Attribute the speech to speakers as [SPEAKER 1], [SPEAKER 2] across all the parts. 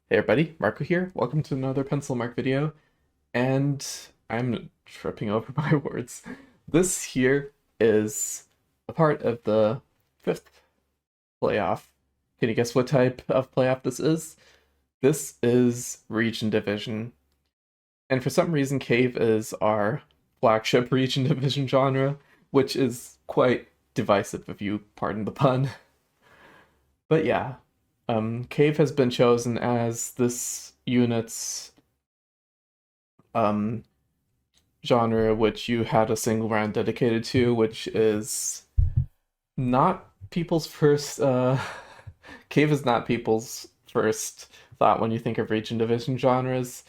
[SPEAKER 1] Hey everybody, Marco here. Welcome to another pencil mark video. And I'm tripping over my words. This here is a part of the fifth playoff. Can you guess what type of playoff this is? This is region division. And for some reason, Cave is our flagship region division genre, which is quite divisive if you pardon the pun. But yeah, Cave has been chosen as this unit's um, genre, which you had a single round dedicated to, which is not people's first. Cave is not people's first thought when you think of region division genres.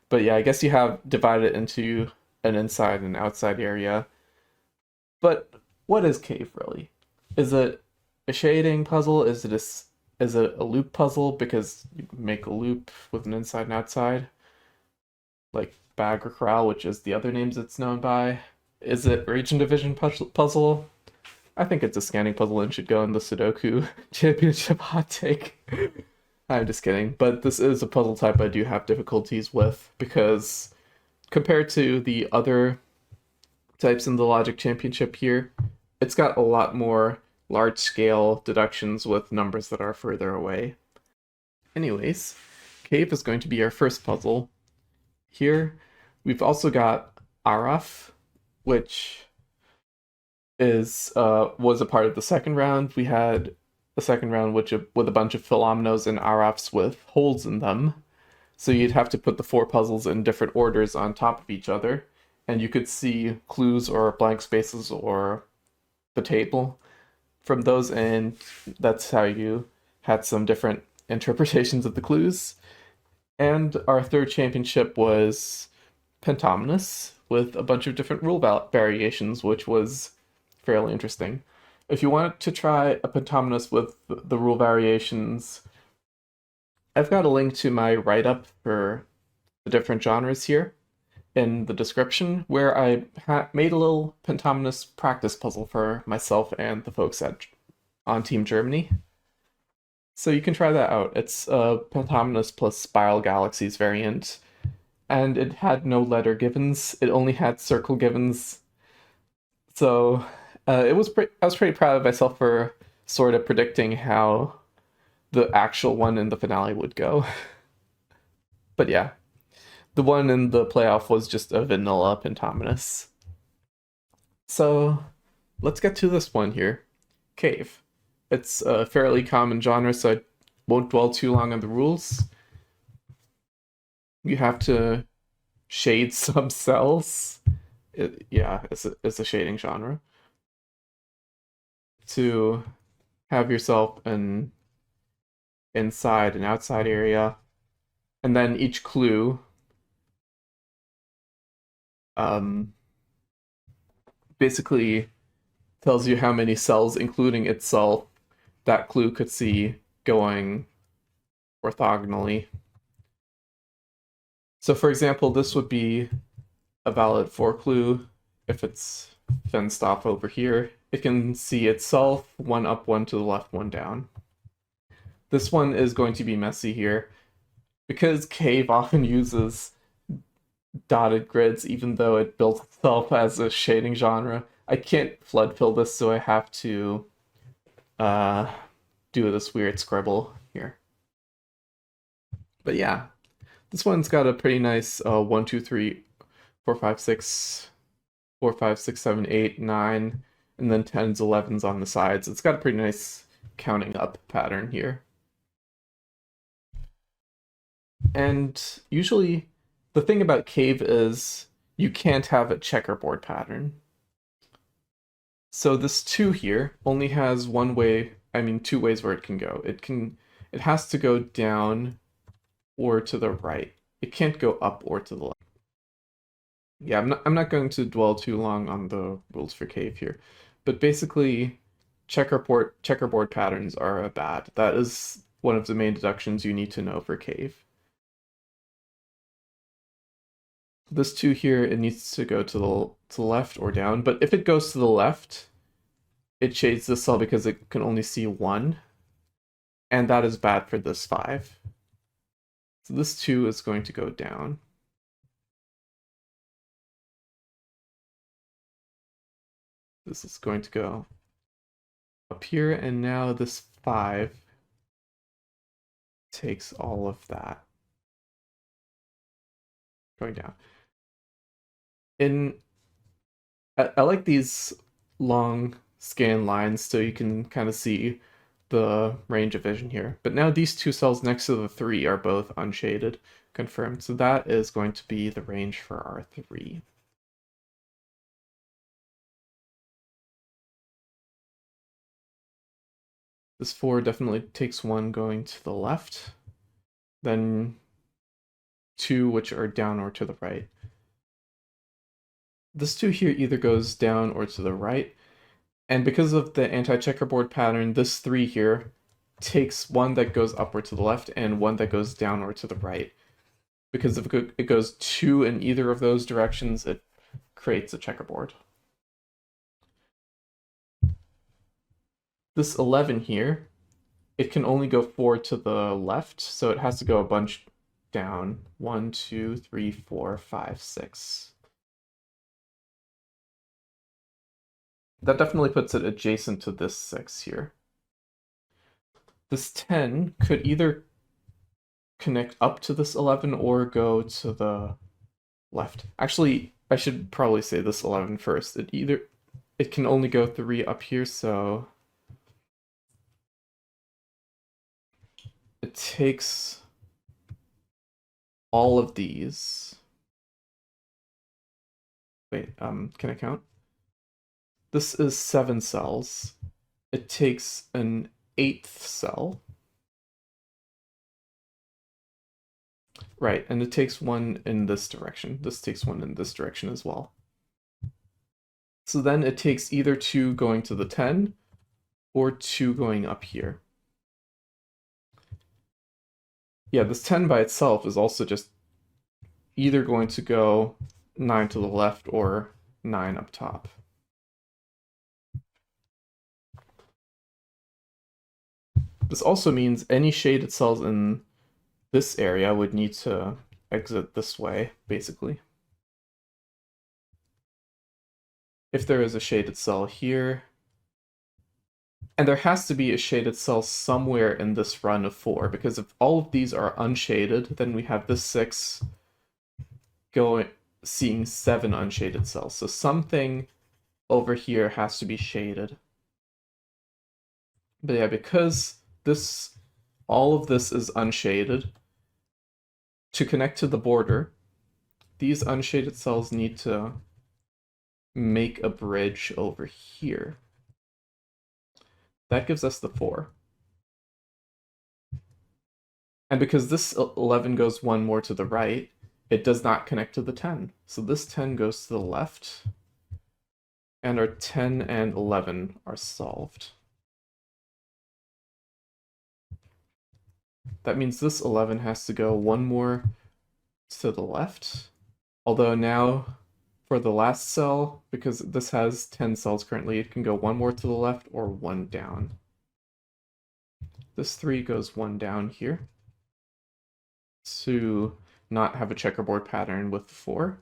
[SPEAKER 1] But yeah, I guess you have divided into an inside and outside area. But what is Cave really? Is it a shading puzzle? Is it a loop puzzle because you make a loop with an inside and outside, like Bag or Corral, which is the other names it's known by? Is it region division puzzle? I think it's a scanning puzzle and should go in the Sudoku championship hot take. I'm just kidding, but this is a puzzle type I do have difficulties with because compared to the other types in the Logic Championship here, it's got a lot more large scale deductions with numbers that are further away. Anyways, Cave is going to be our first puzzle. Here, we've also got Araf, which is was a part of the second round. We had the second round which with a bunch of Philomnos and Arafs with holes in them. So you'd have to put the four puzzles in different orders on top of each other, and you could see clues or blank spaces or the table from those, and that's how you had some different interpretations of the clues. And our third championship was Pentominous with a bunch of different rule variations, which was fairly interesting. If you want to try a Pentominous with the rule variations, I've got a link to my write-up for the different genres here in the description, where I made a little Pentominous practice puzzle for myself and the folks on Team Germany. So you can try that out. It's a Pentominous plus Spiral Galaxies variant, and it had no letter givens. It only had circle givens. So it was I was pretty proud of myself for sort of predicting how the actual one in the finale would go. But yeah, the one in the playoff was just a vanilla Pentominous. So let's get to this one here. Cave. It's a fairly common genre, so I won't dwell too long on the rules. You have to shade some cells. Yeah, it's a shading genre. To have yourself an inside and outside area. And then each clue um, basically tells you how many cells, including itself, that clue could see going orthogonally. So for example, this would be a valid for clue if it's fenced off over here. It can see itself, one up, one to the left, one down. This one is going to be messy here. Because Cave often uses dotted grids, even though it built itself as a shading genre, I can't flood fill this, so I have to uh, do this weird scribble here. But yeah, this one's got a pretty nice 1, 2, 3, 4, 5, 6, 4, 5, 6, 7, 8, 9, and then 10s, 11s on the sides. It's got a pretty nice counting up pattern here. And usually, the thing about Cave is you can't have a checkerboard pattern. So this 2 here only has one way, I mean 2 ways where it can go. It has to go down or to the right. It can't go up or to the left. Yeah, I'm not going to dwell too long on the rules for Cave here. But basically checkerboard patterns are bad. That is one of the main deductions you need to know for Cave. This 2 here, it needs to go to the left or down, but if it goes to the left, it shades this cell because it can only see 1, and that is bad for this 5. So this 2 is going to go down. This is going to go up here, and now this 5 takes all of that. Going down. I like these long scan lines so you can kind of see the range of vision here. But now these two cells next to the 3 are both unshaded, confirmed. So that is going to be the range for our 3. This 4 definitely takes 1 going to the left, then 2 which are down or to the right. This 2 here either goes down or to the right, and because of the anti-checkerboard pattern, this 3 here takes 1 that goes up or to the left and 1 that goes down or to the right. Because if it goes 2 in either of those directions, it creates a checkerboard. This 11 here, it can only go 4 to the left, so it has to go a bunch down. 1, 2, 3, 4, 5, 6. That definitely puts it adjacent to this 6 here. This 10 could either connect up to this 11 or go to the left. Actually, I should probably say this 11 first. It can only go 3 up here, so it takes all of these. Wait, can I count? This is 7 cells. It takes an 8th cell. Right, and it takes 1 in this direction. This takes 1 in this direction as well. So then it takes either 2 going to the 10 or 2 going up here. Yeah, this 10 by itself is also just either going to go 9 to the left or 9 up top. This also means any shaded cells in this area would need to exit this way, basically. If there is a shaded cell here, and there has to be a shaded cell somewhere in this run of 4, because if all of these are unshaded, then we have this 6 seeing 7 unshaded cells. So something over here has to be shaded. But yeah, because all of this is unshaded, to connect to the border, these unshaded cells need to make a bridge over here. That gives us the 4. And because this 11 goes 1 more to the right, it does not connect to the 10. So this 10 goes to the left, and our 10 and 11 are solved. That means this 11 has to go 1 more to the left. Although now, for the last cell, because this has 10 cells currently, it can go 1 more to the left or 1 down. This 3 goes 1 down here to not have a checkerboard pattern with 4.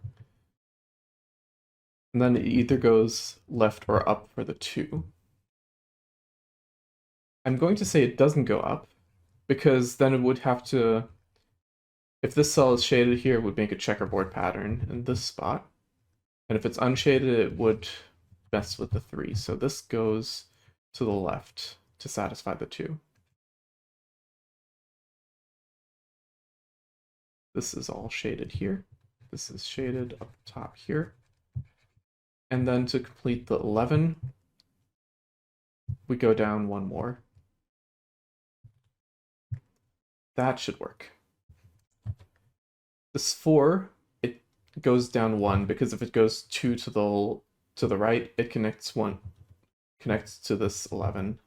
[SPEAKER 1] And then it either goes left or up for the 2. I'm going to say it doesn't go up, because then it would have to, if this cell is shaded here, it would make a checkerboard pattern in this spot. And if it's unshaded, it would mess with the 3. So this goes to the left to satisfy the 2. This is all shaded here. This is shaded up top here. And then to complete the 11, we go down 1 more. That should work. This 4, it goes down 1, because if it goes 2 to the right, it connects to this 11.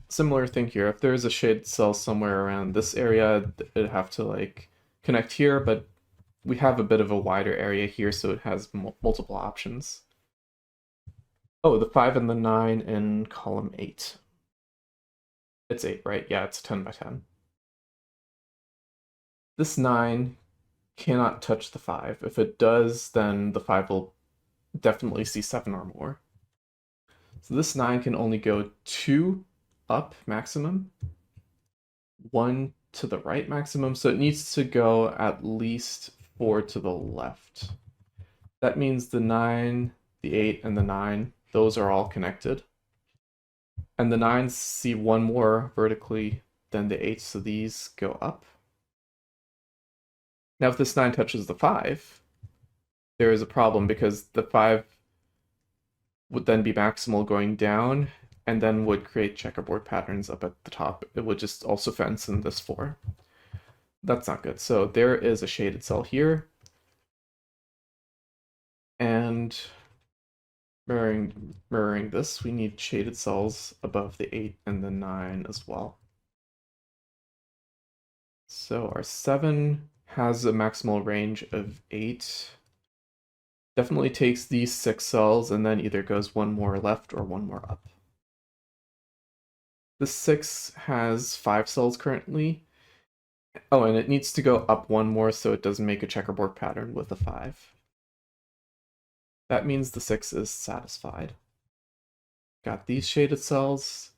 [SPEAKER 1] Similar thing here. If there's a shaded cell somewhere around this area, it'd have to like connect here, but we have a bit of a wider area here, so it has multiple options. Oh, the 5 and the 9 in column 8. It's 8, right? Yeah, it's 10 by 10. This 9 cannot touch the 5. If it does, then the 5 will definitely see 7 or more. So this 9 can only go 2 up maximum, 1 to the right maximum, so it needs to go at least 4 to the left. That means the 9, the 8, and the 9, those are all connected. And the 9s see 1 more vertically than the 8s, so these go up. Now if this 9 touches the 5, there is a problem because the 5 would then be maximal going down and then would create checkerboard patterns up at the top. It would just also fence in this 4. That's not good. So there is a shaded cell here. And mirroring this, we need shaded cells above the 8 and the 9 as well. So our 7 has a maximal range of 8. Definitely takes these 6 cells and then either goes 1 more left or 1 more up. The 6 has 5 cells currently. Oh, and it needs to go up 1 more so it doesn't make a checkerboard pattern with a 5. That means the 6 is satisfied. Got these shaded cells.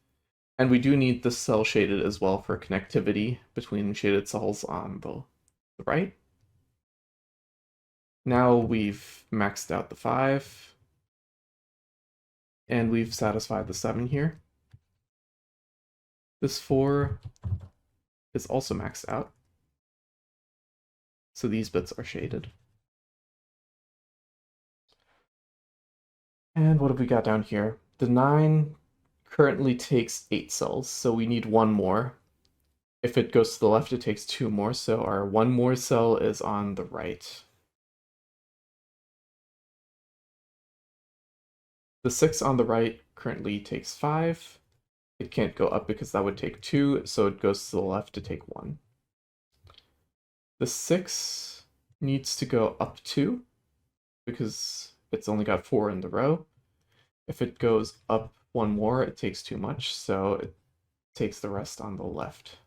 [SPEAKER 1] And we do need this cell shaded as well for connectivity between shaded cells on the right. Now we've maxed out the 5. And we've satisfied the 7 here. This 4 is also maxed out. So these bits are shaded. And what have we got down here? The 9 currently takes 8 cells, so we need 1 more. If it goes to the left, it takes 2 more, so our 1 more cell is on the right. The 6 on the right currently takes 5. It can't go up because that would take 2, so it goes to the left to take 1. The 6 needs to go up 2 because it's only got 4 in the row. If it goes up 1 more, it takes too much, so it takes the rest on the left.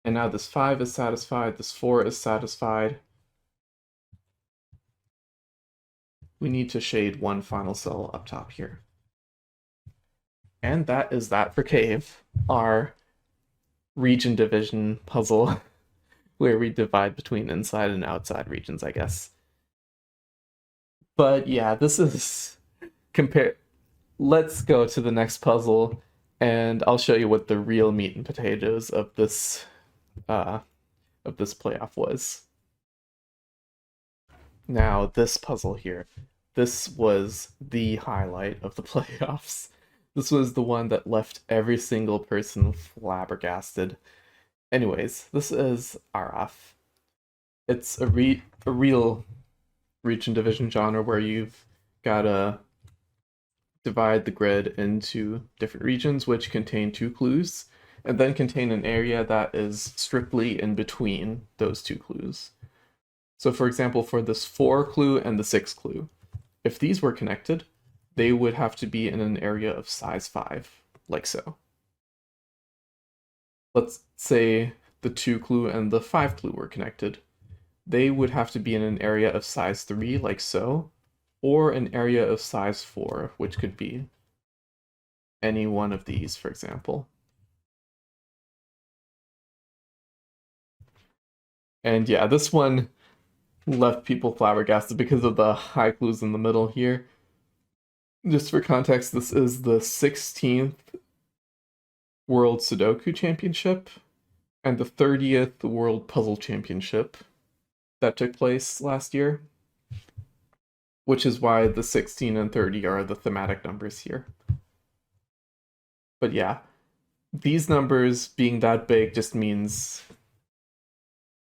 [SPEAKER 1] And now this 5 is satisfied, this 4 is satisfied. We need to shade 1 final cell up top here. And that is that for Cave, our region division puzzle, where we divide between inside and outside regions, I guess. But yeah, this is compare. Let's go to the next puzzle, and I'll show you what the real meat and potatoes of this playoff was. Now, this puzzle here, this was the highlight of the playoffs. This was the one that left every single person flabbergasted. Anyways, this is Araf. It's a real region division genre where you've gotta divide the grid into different regions which contain 2 clues, and then contain an area that is strictly in between those 2 clues. So for example, for this 4 clue and the 6 clue, if these were connected, they would have to be in an area of size 5, like so. Let's say the 2 clue and the 5 clue were connected. They would have to be in an area of size 3, like so, or an area of size 4, which could be any one of these, for example. And yeah, this one left people flabbergasted because of the high clues in the middle here. Just for context, this is the 16th World Sudoku Championship and the 30th World Puzzle Championship that took place last year, which is why the 16 and 30 are the thematic numbers here. But yeah, these numbers being that big just means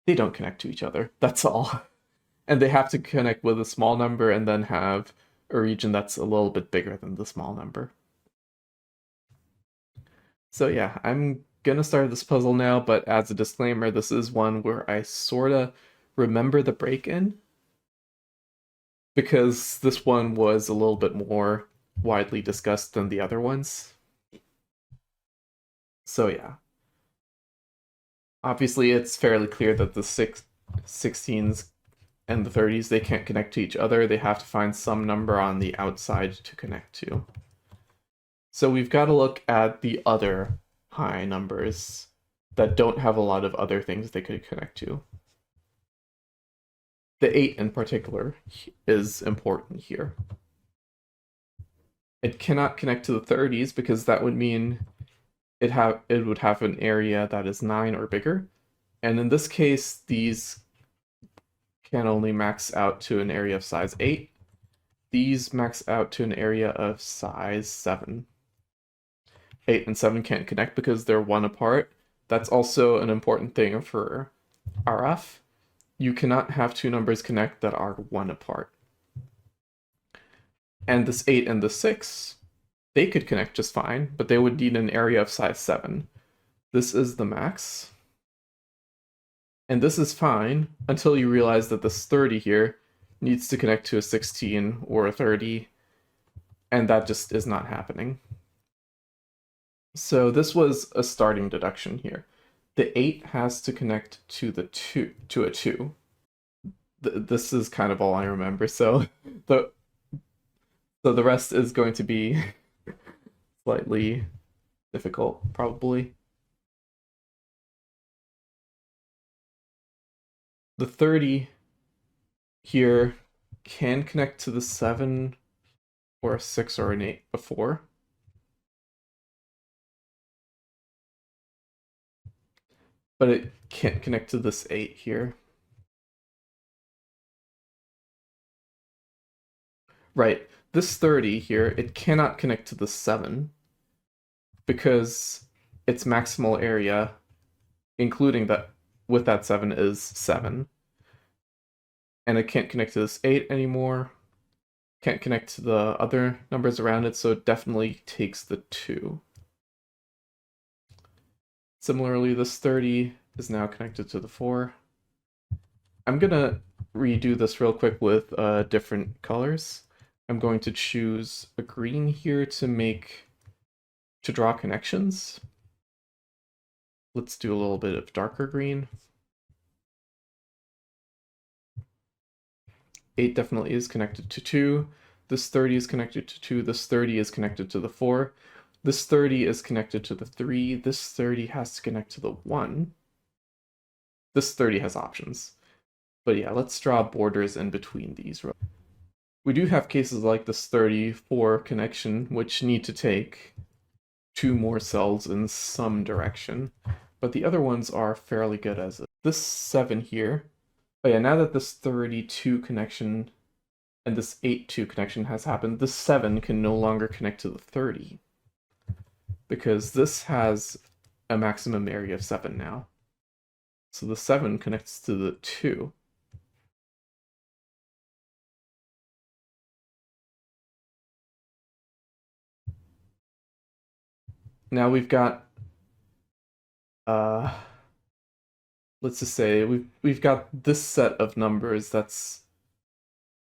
[SPEAKER 1] they don't connect to each other. That's all. And they have to connect with a small number and then have a region that's a little bit bigger than the small number. So yeah, I'm gonna start this puzzle now, but as a disclaimer, this is one where I sorta remember the break-in, because this one was a little bit more widely discussed than the other ones. So yeah, obviously it's fairly clear that the 16s and the 30s, they can't connect to each other. They have to find some number on the outside to connect to. So we've got to look at the other high numbers that don't have a lot of other things they could connect to. The 8 in particular is important here. It cannot connect to the 30s because that would mean it would have an area that is 9 or bigger. And in this case, these can only max out to an area of size 8. These max out to an area of size 7. 8 and 7 can't connect because they're 1 apart. That's also an important thing for Araf. You cannot have two numbers connect that are 1 apart. And this 8 and the 6, they could connect just fine, but they would need an area of size 7. This is the max. And this is fine until you realize that this 30 here needs to connect to a 16 or a 30, and that just is not happening. So this was a starting deduction here. The 8 has to connect to the 2 to a 2. This is kind of all I remember, so the rest is going to be slightly difficult, probably. The 30 here can connect to the 7 or a 6 or an 8 before. But it can't connect to this 8 here. Right, this 30 here, it cannot connect to the 7 because its maximal area, including that with that 7, is 7. And it can't connect to this 8 anymore. Can't connect to the other numbers around it, so it definitely takes the 2. Similarly, this 30 is now connected to the 4. I'm gonna redo this real quick with different colors. I'm going to choose a green here to draw connections. Let's do a little bit of darker green. 8 definitely is connected to 2. This 30 is connected to 2. This 30 is connected to the 4. This 30 is connected to the 3. This 30 has to connect to the 1. This 30 has options. But yeah, let's draw borders in between these. We do have cases like this 34 connection, which need to take 2 more cells in some direction. But the other ones are fairly good as it. This 7 here. Oh yeah, now that this 32 connection and this 8-2 connection has happened, this 7 can no longer connect to the 30. Because this has a maximum area of 7 now. So the 7 connects to the 2. Now we've got let's just say we've got this set of numbers that's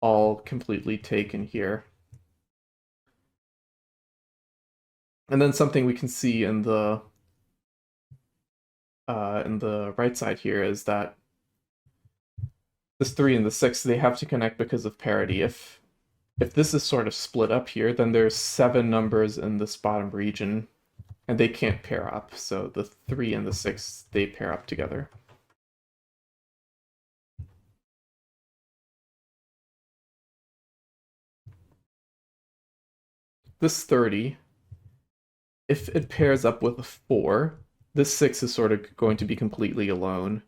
[SPEAKER 1] all completely taken here. And then something we can see in the right side here is that this 3 and the 6, they have to connect because of parity. If this is sort of split up here, then there's 7 numbers in this bottom region, and they can't pair up. So the 3 and the 6, they pair up together. This 30, if it pairs up with a 4, this 6 is sort of going to be completely alone.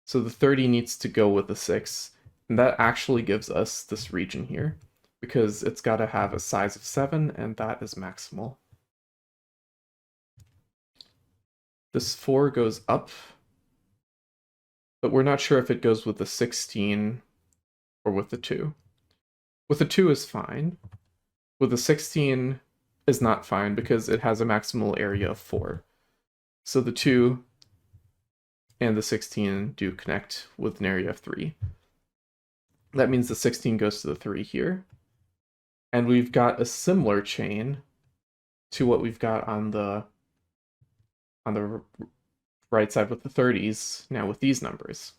[SPEAKER 1] So the 30 needs to go with the 6, and that actually gives us this region here, because it's got to have a size of 7, and that is maximal. This 4 goes up, but we're not sure if it goes with the 16 or with the 2. With the 2 is fine. With the 16 is not fine because it has a maximal area of 4. So the 2 and the 16 do connect with an area of 3. That means the 16 goes to the 3 here. And we've got a similar chain to what we've got on the on the right side with the 30s, now with these numbers.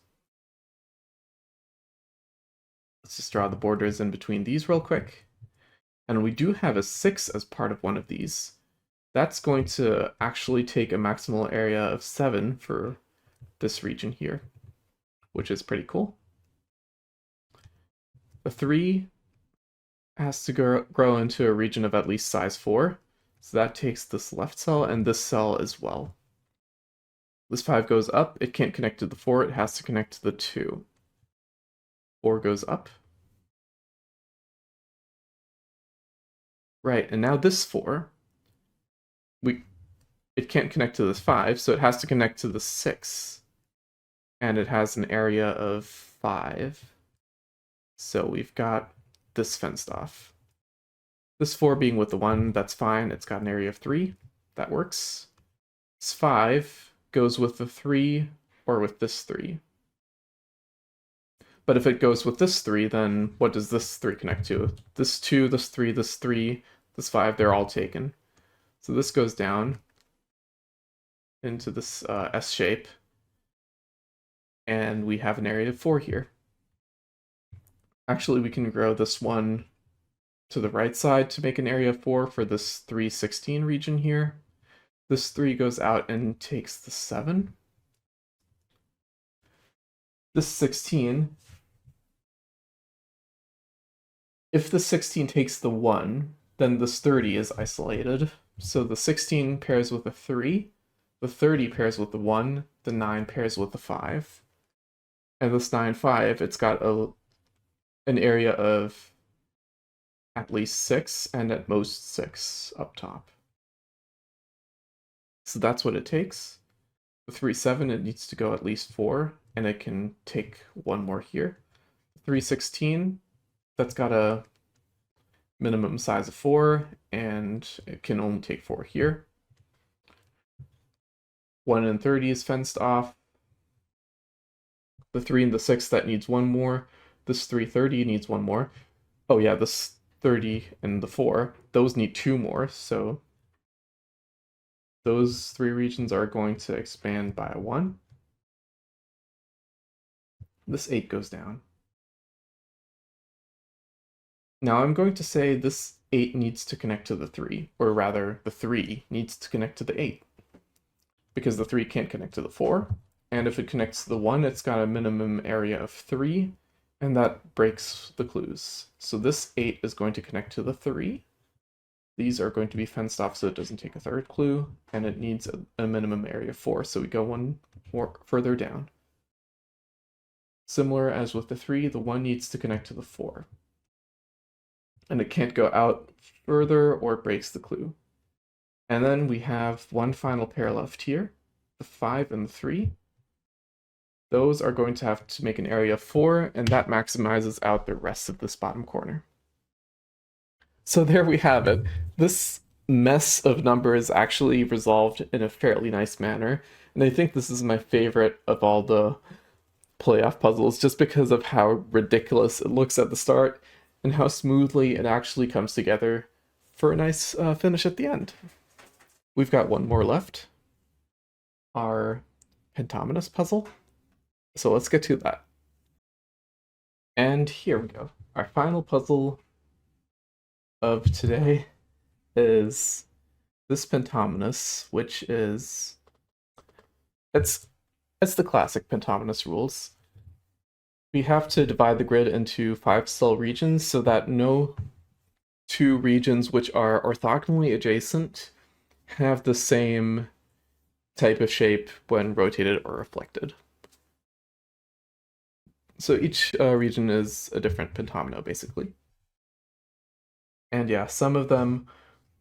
[SPEAKER 1] Let's just draw the borders in between these real quick. And we do have a 6 as part of one of these. That's going to actually take a maximal area of 7 for this region here, which is pretty cool. The 3 has to grow into a region of at least size 4. So that takes this left cell and this cell as well. This 5 goes up, it can't connect to the 4, it has to connect to the 2. 4 goes up. Right, and now this 4, it can't connect to this 5, so it has to connect to the 6. And it has an area of 5. So we've got this fenced off. This 4 being with the 1, that's fine. It's got an area of 3. That works. This 5 goes with the 3 or with this 3. But if it goes with this 3, then what does this 3 connect to? This 2, this 3, this 3, this 5, they're all taken. So this goes down into this S shape. And we have an area of 4 here. Actually, we can grow this one to the right side to make an area of 4 for this 316 region here. This 3 goes out and takes the 7. This 16, if the 16 takes the 1, then this 30 is isolated. So the 16 pairs with a 3, the 30 pairs with the 1, the 9 pairs with the 5. And this 9, 5, it's got an area of at least 6 and at most 6 up top. So that's what it takes. The 3, 7, it needs to go at least 4, and it can take 1 more here. The 3, 16, that's got a minimum size of 4, and it can only take 4 here. 1 and 30 is fenced off. The 3 and the 6, that needs 1 more. This 330 needs 1 more. Oh yeah, this 30 and the 4, those need 2 more, so those 3 regions are going to expand by 1. This 8 goes down. Now I'm going to say this 8 needs to connect to the 3, or rather, the 3 needs to connect to the 8, because the 3 can't connect to the 4, and if it connects to the 1, it's got a minimum area of 3, and that breaks the clues. So this 8 is going to connect to the 3. These are going to be fenced off so it doesn't take a 3rd clue, and it needs a minimum area of 4, so we go 1 more further down. Similar as with the 3, the 1 needs to connect to the 4. And it can't go out further or it breaks the clue. And then we have one final pair left here, the 5 and the 3. Those are going to have to make an area of 4, and that maximizes out the rest of this bottom corner. So there we have it. This mess of numbers actually resolved in a fairly nice manner, and I think this is my favorite of all the playoff puzzles, just because of how ridiculous it looks at the start, and how smoothly it actually comes together for a nice finish at the end. We've got one more left, our Pentominous puzzle. So let's get to that. And here we go. Our final puzzle of today is this Pentominous, which is it's the classic Pentominous rules. We have to divide the grid into 5-cell regions so that no 2 regions which are orthogonally adjacent have the same type of shape when rotated or reflected. So each region is a different pentomino, basically. And yeah, some of them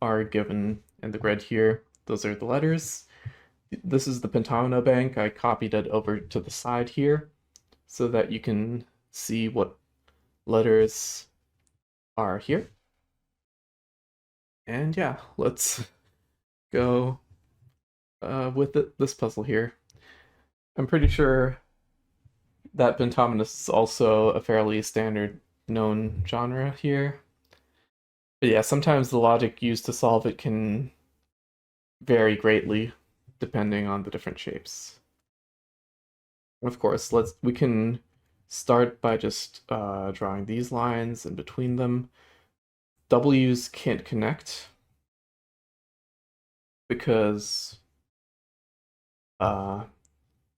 [SPEAKER 1] are given in the grid here. Those are the letters. This is the pentomino bank. I copied it over to the side here so that you can see what letters are here. And yeah, let's go with this puzzle here. I'm pretty sure that Pentominous is also a fairly standard known genre here. But yeah, sometimes the logic used to solve it can vary greatly. depending on the different shapes. Of course, we can start by just drawing these lines in between them. W's can't connect because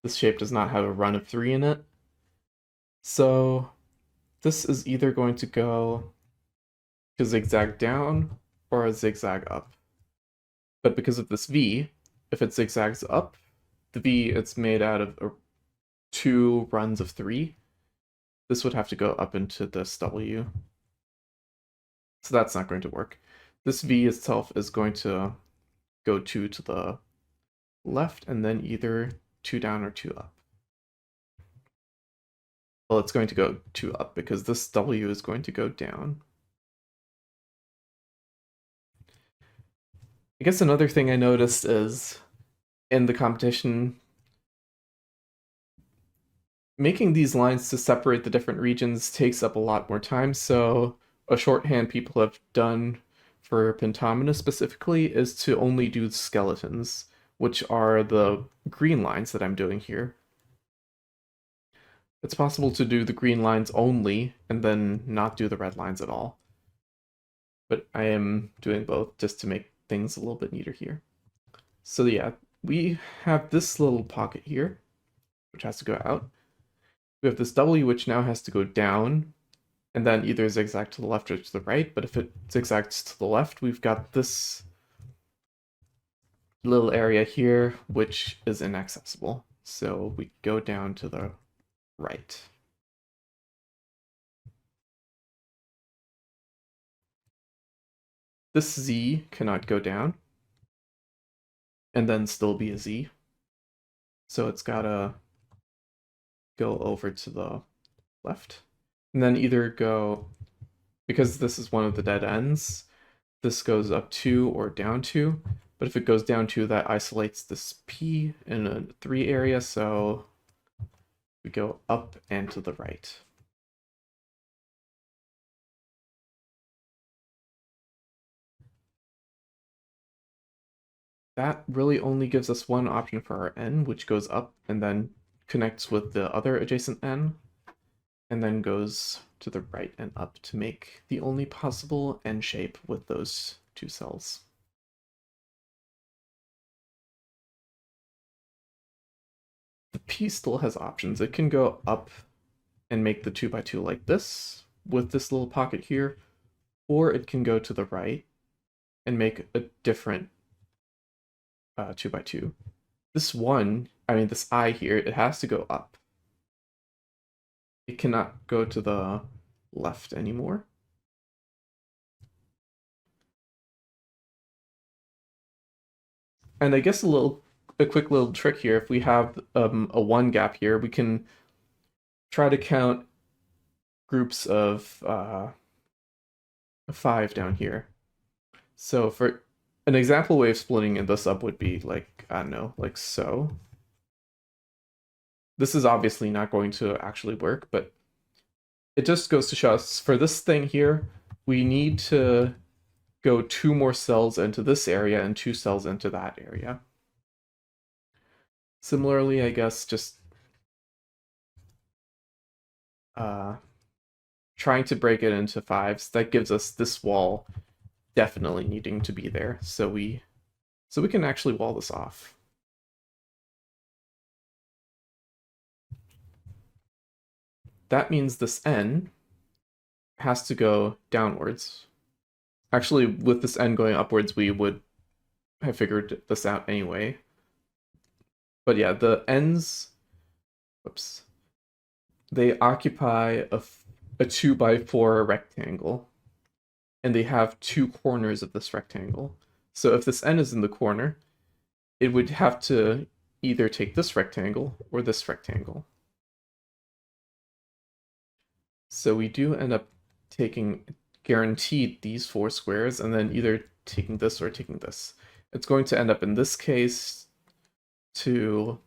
[SPEAKER 1] this shape does not have a run of 3 in it. So this is either going to go a zigzag down or a zigzag up. But because of this V, if it zigzags up, the V, it's made out of 2 runs of 3. This would have to go up into this W. So that's not going to work. This V itself is going to go 2 to the left and then either 2 down or 2 up. Well, it's going to go 2 up because this W is going to go down. I guess another thing I noticed is in the competition, making these lines to separate the different regions takes up a lot more time, so a shorthand people have done for Pentominous specifically is to only do skeletons, which are the green lines that I'm doing here. It's possible to do the green lines only and then not do the red lines at all. But I am doing both just to make things a little bit neater here. So yeah, we have this little pocket here, which has to go out. We have this W, which now has to go down, and then either zigzag to the left or to the right. But if it zigzags to the left, we've got this little area here, which is inaccessible. So we go down to the right. This Z cannot go down and then still be a Z. So it's gotta go over to the left. And then either go, because this is one of the dead ends, this goes up 2 or down 2. But if it goes down 2, that isolates this P in a 3 area, so we go up and to the right. That really only gives us one option for our N, which goes up and then connects with the other adjacent N, and then goes to the right and up to make the only possible N shape with those 2 cells. The P still has options. It can go up and make the 2x2 like this, with this little pocket here, or it can go to the right and make a different 2x2. This this I here, it has to go up. It cannot go to the left anymore. And I guess a quick little trick here, if we have a 1 gap here, we can try to count groups of 5 down here. So for an example way of splitting this up would be like, I don't know, like so. This is obviously not going to actually work, but it just goes to show us for this thing here, we need to go 2 more cells into this area and 2 cells into that area. Similarly, I guess just trying to break it into 5s, that gives us this wall definitely needing to be there. So we can actually wall this off. That means this N has to go downwards. Actually, with this N going upwards, we would have figured this out anyway. But yeah, the N's, whoops, they occupy a 2x4 rectangle, and they have 2 corners of this rectangle. So if this N is in the corner, it would have to either take this rectangle or this rectangle. So we do end up taking guaranteed these 4 squares and then either taking this or taking this. It's going to end up in this case to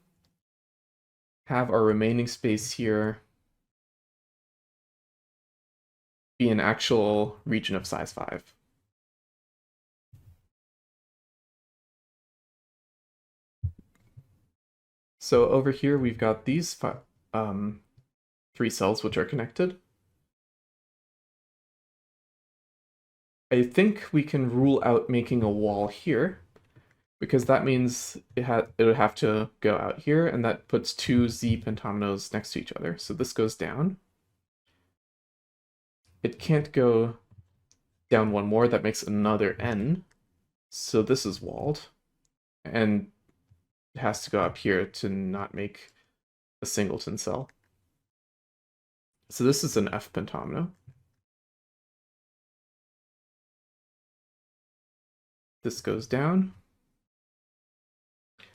[SPEAKER 1] have our remaining space here be an actual region of size 5. So over here we've got these three cells which are connected. I think we can rule out making a wall here, because that means it would have to go out here, and that puts two Z pentominoes next to each other. So this goes down. It can't go down one more, that makes another N. So this is walled, and it has to go up here to not make a singleton cell. So this is an F pentomino. This goes down.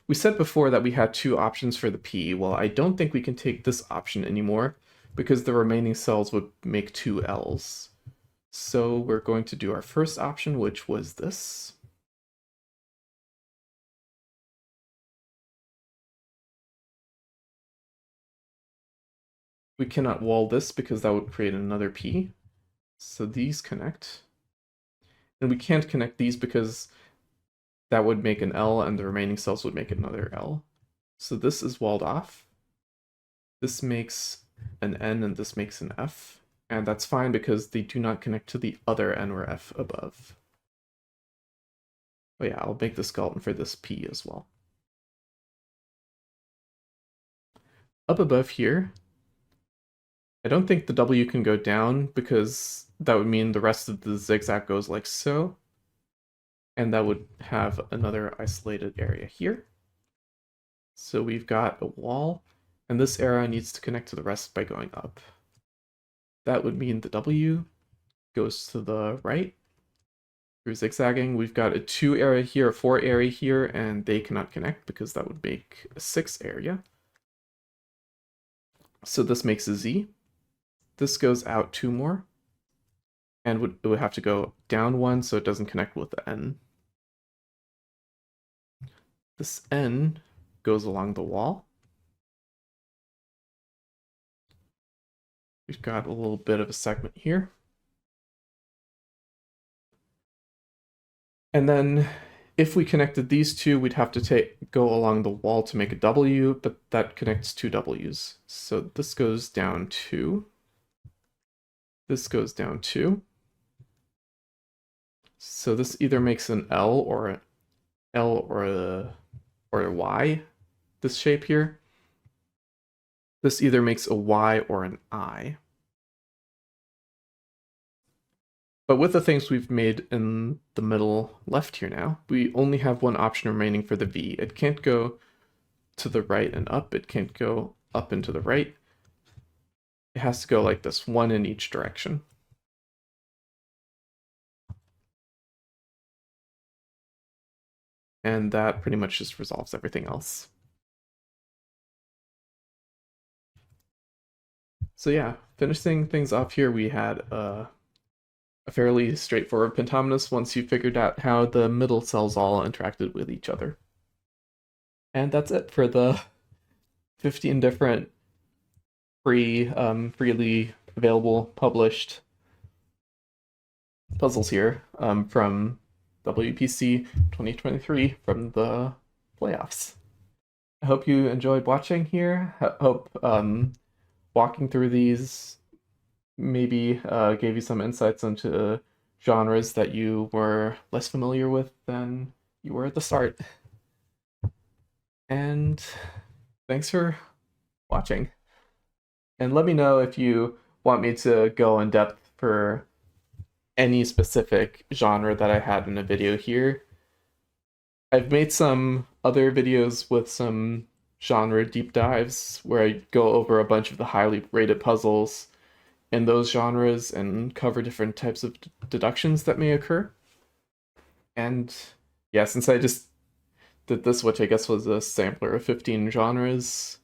[SPEAKER 1] We said before that we had two options for the P. Well, I don't think we can take this option anymore because the remaining cells would make two L's. So we're going to do our first option, which was this. We cannot wall this because that would create another P. So these connect. And we can't connect these because that would make an L and the remaining cells would make another L. So this is walled off. This makes an N and this makes an F. And that's fine because they do not connect to the other N or F above. Oh yeah, I'll make the skeleton for this P as well. Up above here, I don't think the W can go down because that would mean the rest of the zigzag goes like so. And that would have another isolated area here. So we've got a wall, and this arrow needs to connect to the rest by going up. That would mean the W goes to the right through zigzagging. We've got a 2 area here, a 4 area here, and they cannot connect because that would make a 6 area. So this makes a Z. This goes out 2 more, and it would have to go down 1 so it doesn't connect with the N. This N goes along the wall. We've got a little bit of a segment here. And then if we connected these two, we'd have to go along the wall to make a W, but that connects two W's. So this goes down 2. This goes down 2. So this either makes an L or a Y, this shape here. This either makes a Y or an I. But with the things we've made in the middle left here now, we only have one option remaining for the V. It can't go to the right and up. It can't go up and to the right. It has to go like this, one in each direction. And that pretty much just resolves everything else. So yeah, finishing things off here, we had a fairly straightforward Pentominous once you figured out how the middle cells all interacted with each other. And that's it for the 15 different freely available published puzzles here from WPC 2023 from the playoffs. I hope you enjoyed watching here. Hope walking through these maybe gave you some insights into genres that you were less familiar with than you were at the start. And thanks for watching. And let me know if you want me to go in depth for any specific genre that I had in a video here. I've made some other videos with some genre deep dives where I go over a bunch of the highly rated puzzles in those genres and cover different types of deductions that may occur. And yeah, since I just did this, which I guess was a sampler of 15 genres,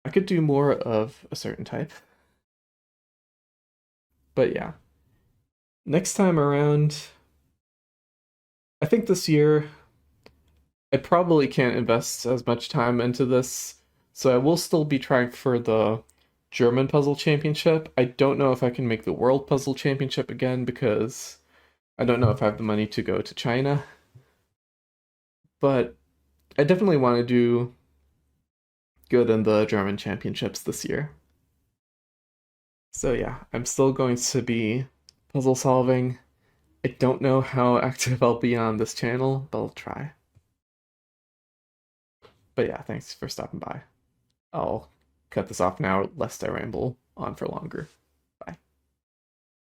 [SPEAKER 1] I could do more of a certain type. But yeah, next time around, I think this year, I probably can't invest as much time into this, so I will still be trying for the German Puzzle Championship. I don't know if I can make the World Puzzle Championship again because I don't know if I have the money to go to China. But I definitely want to do good in the German championships this year. So yeah, I'm still going to be puzzle solving. I don't know how active I'll be on this channel, but I'll try. But yeah, thanks for stopping by. I'll cut this off now lest I ramble on for longer.